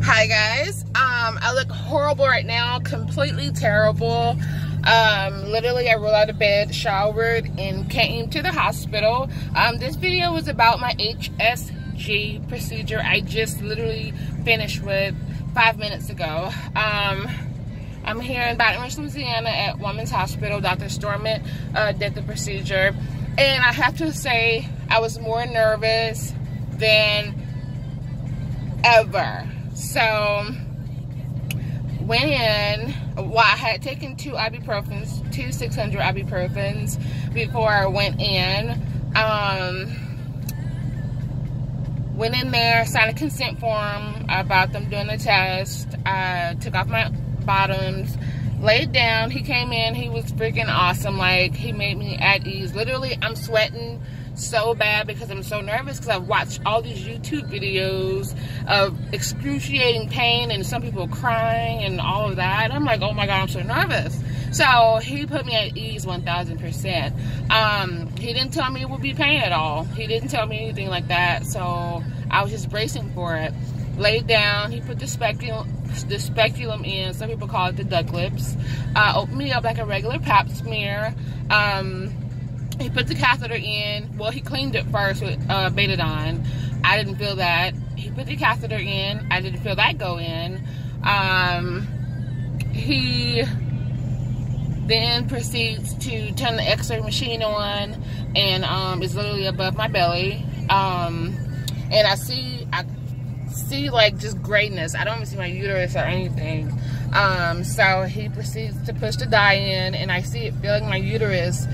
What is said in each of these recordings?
Hi guys, I look horrible right now, completely terrible. Literally I rolled out of bed, showered, and came to the hospital. This video was about my HSG procedure I just literally finished with 5 minutes ago. I'm here in Baton Rouge, Louisiana at Women's Hospital. Dr. Stormont did the procedure, and I have to say I was more nervous than ever. So went in. Well, I had taken two 600 ibuprofens before I went in. Went in there, signed a consent form about them doing the test. I took off my bottoms, laid down. He came in. He was freaking awesome. Like, he made me at ease. Literally, I'm sweating so bad because I'm so nervous, because I've watched all these YouTube videos of excruciating pain and some people crying and all of that. I'm like, oh my God, I'm so nervous. So he put me at ease 1000%. He didn't tell me it would be pain at all. He didn't tell me anything like that. So I was just bracing for it. Laid down. He put the speculum in. Some people call it the duck lips. Opened me up like a regular pap smear. He put the catheter in. Well, he cleaned it first with betadine. I didn't feel that. He put the catheter in. I didn't feel that go in. He then proceeds to turn the X-ray machine on, and it's literally above my belly. And I see like just grayness. I don't even see my uterus or anything. So he proceeds to push the dye in, and I see it feeling my uterus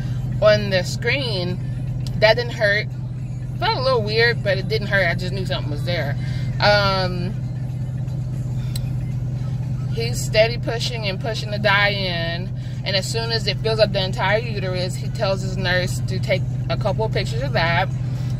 on the screen. That didn't hurt. Felt a little weird, but it didn't hurt. I just knew something was there. He's steady pushing and pushing the dye in, and as soon as it fills up the entire uterus, he tells his nurse to take a couple of pictures of that.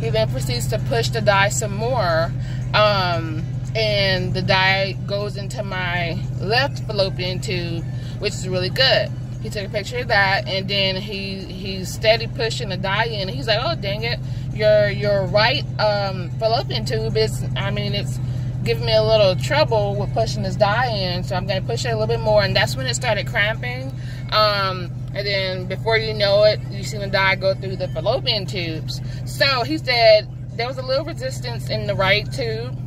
He then proceeds to push the dye some more, and the dye goes into my left fallopian tube, which is really good. He took a picture of that, and then he's steady pushing the dye in. He's like, oh, dang it, your right fallopian tube is, it's giving me a little trouble with pushing this dye in, so I'm going to push it a little bit more. And that's when it started cramping. And then before you know it, you see the dye go through the fallopian tubes. So he said there was a little resistance in the right tube.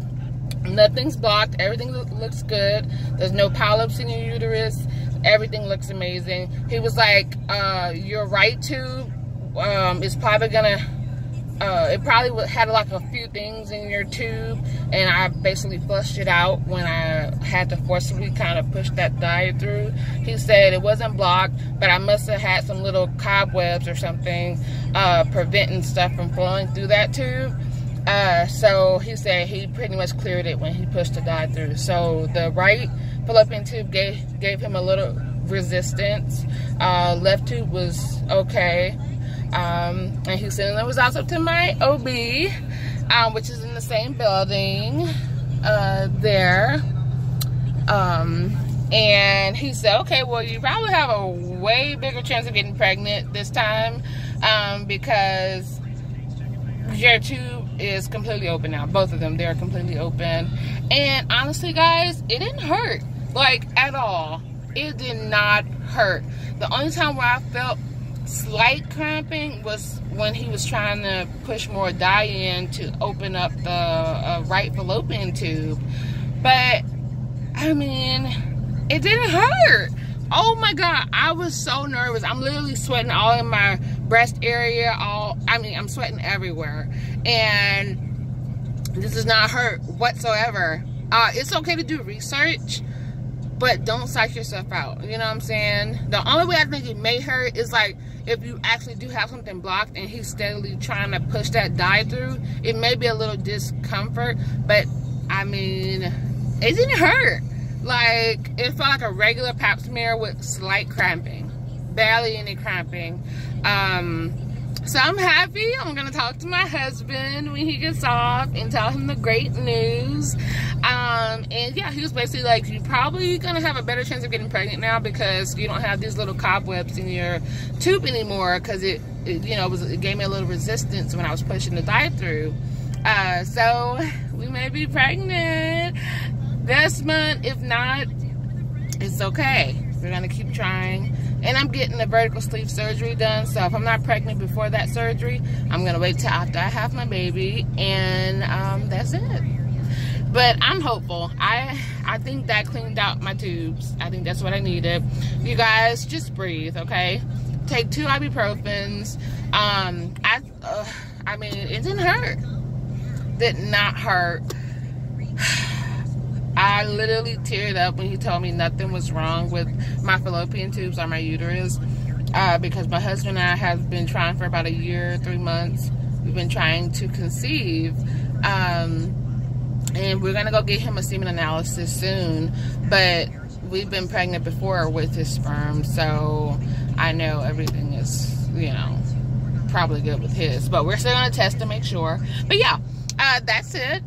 Nothing's blocked. Everything looks good. There's no polyps in your uterus. Everything looks amazing. He was like, your right tube is probably gonna, it probably had like a few things in your tube, and I basically flushed it out when I had to forcibly kind of push that dye through. He said it wasn't blocked, but I must have had some little cobwebs or something preventing stuff from flowing through that tube. So he said he pretty much cleared it when he pushed the dye through. So the right fallopian tube gave him a little resistance. Left tube was okay. And he's sending the results up to my OB, which is in the same building there. And he said, okay, well, you probably have a way bigger chance of getting pregnant this time, because your tube is completely open now. Both of them, they're completely open. And honestly, guys, it didn't hurt, like, at all. It did not hurt. The only time where I felt slight cramping was when he was trying to push more dye in to open up the right fallopian tube. But it didn't hurt. Oh my God, I was so nervous. I'm literally sweating all in my breast area. I'm sweating everywhere, and this does not hurt whatsoever. It's okay to do research, but don't psych yourself out. You know what I'm saying? The only way I think it may hurt is like if you actually do have something blocked and he's steadily trying to push that dye through. It may be a little discomfort, but it didn't hurt. Like, it felt like a regular pap smear with slight cramping. Barely any cramping. So I'm happy. I'm going to talk to my husband when he gets off and tell him the great news. And yeah, he was basically like, you're probably going to have a better chance of getting pregnant now because you don't have these little cobwebs in your tube anymore, because it gave me a little resistance when I was pushing the dye through. So we may be pregnant. this month. If not, it's okay. We're gonna keep trying. And I'm getting the vertical sleeve surgery done, so if I'm not pregnant before that surgery, I'm gonna wait till after I have my baby, and that's it. But I'm hopeful. I think that cleaned out my tubes. I think that's what I needed. You guys, just breathe, okay? Take 2 ibuprofens. I mean, it didn't hurt. Did not hurt. I literally teared up when he told me nothing was wrong with my fallopian tubes or my uterus, because my husband and I have been trying for about a year, 3 months. We've been trying to conceive, and we're gonna go get him a semen analysis soon, but we've been pregnant before with his sperm, so I know everything is, you know, probably good with his, but we're still gonna test to make sure. But yeah, that's it.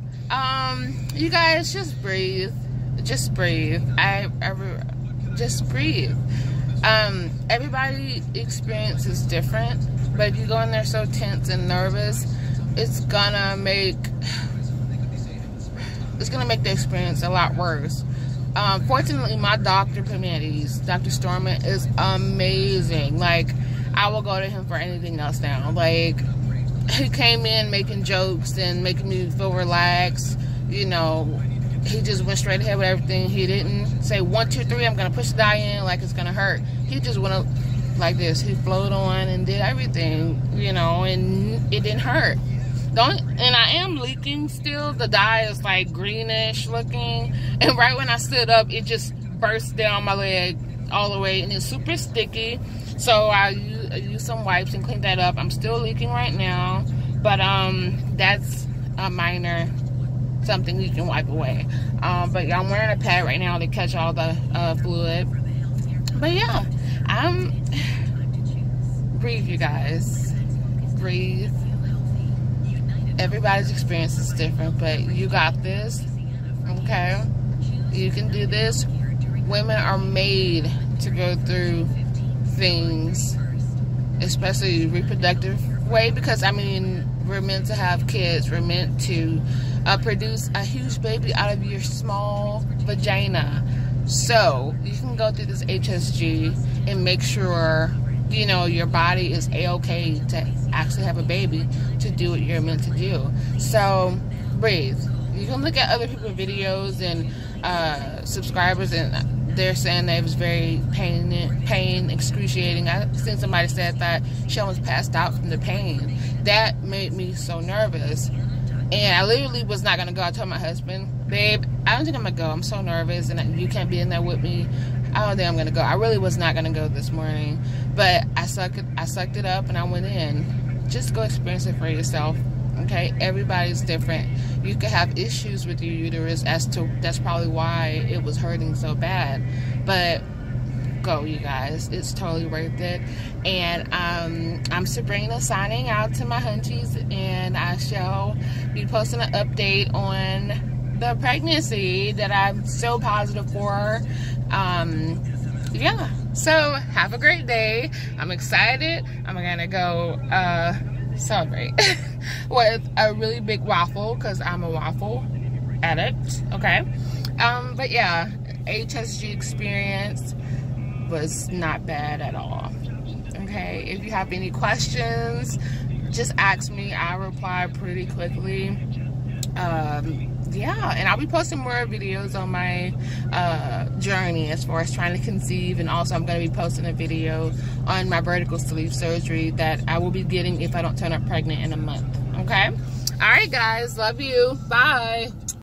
You guys, just breathe. Just breathe. Just breathe. Everybody experience is different, but if you go in there so tense and nervous, it's gonna make the experience a lot worse. Fortunately, my doctor put me at ease. Dr. Storman is amazing. Like, I will go to him for anything else now. Like, he came in making jokes and making me feel relaxed. You know, he just went straight ahead with everything. He didn't say 1, 2, 3, I'm gonna push the dye in like it's gonna hurt. He just went up like this. He flowed on and did everything, you know, and it didn't hurt. And I am leaking still. The dye is like greenish looking, and right when I stood up, it just burst down my leg all the way, and it's super sticky. So I used some wipes and cleaned that up. I'm still leaking right now, but that's a minor something you can wipe away. But yeah, I'm wearing a pad right now to catch all the fluid. But yeah, breathe, you guys. Breathe. Everybody's experience is different, but you got this, okay? You can do this. Women are made to go through things, especially reproductive way, because I mean, we're meant to have kids. We're meant to produce a huge baby out of your small vagina. So you can go through this HSG and make sure, you know, your body is a-okay to actually have a baby, to do what you're meant to do. So breathe. You can look at other people's videos and subscribers, and they're saying that it was very pain excruciating. I seen somebody said that she almost passed out from the pain. That made me so nervous, and I literally was not gonna go. I told my husband, babe, I don't think I'm gonna go. I'm so nervous, and you can't be in there with me. I don't think I'm gonna go. I really was not gonna go this morning, but I sucked it up and I went in. Just go experience it for yourself, okay? Everybody's different. You could have issues with your uterus that's probably why it was hurting so bad, but go, you guys. It's totally worth it. And I'm Sabrina, signing out to my hunchies, and I shall be posting an update on the pregnancy that I'm so positive for. Yeah, so have a great day. I'm excited. I'm gonna go celebrate with a really big waffle, because I'm a waffle addict, okay? But yeah, HSG Experience was not bad at all, okay? If you have any questions, just ask me. I'll reply pretty quickly. Yeah, and I'll be posting more videos on my journey as far as trying to conceive, and also I'm going to be posting a video on my vertical sleeve surgery that I will be getting if I don't turn up pregnant in a month, okay? All right, guys, love you. Bye.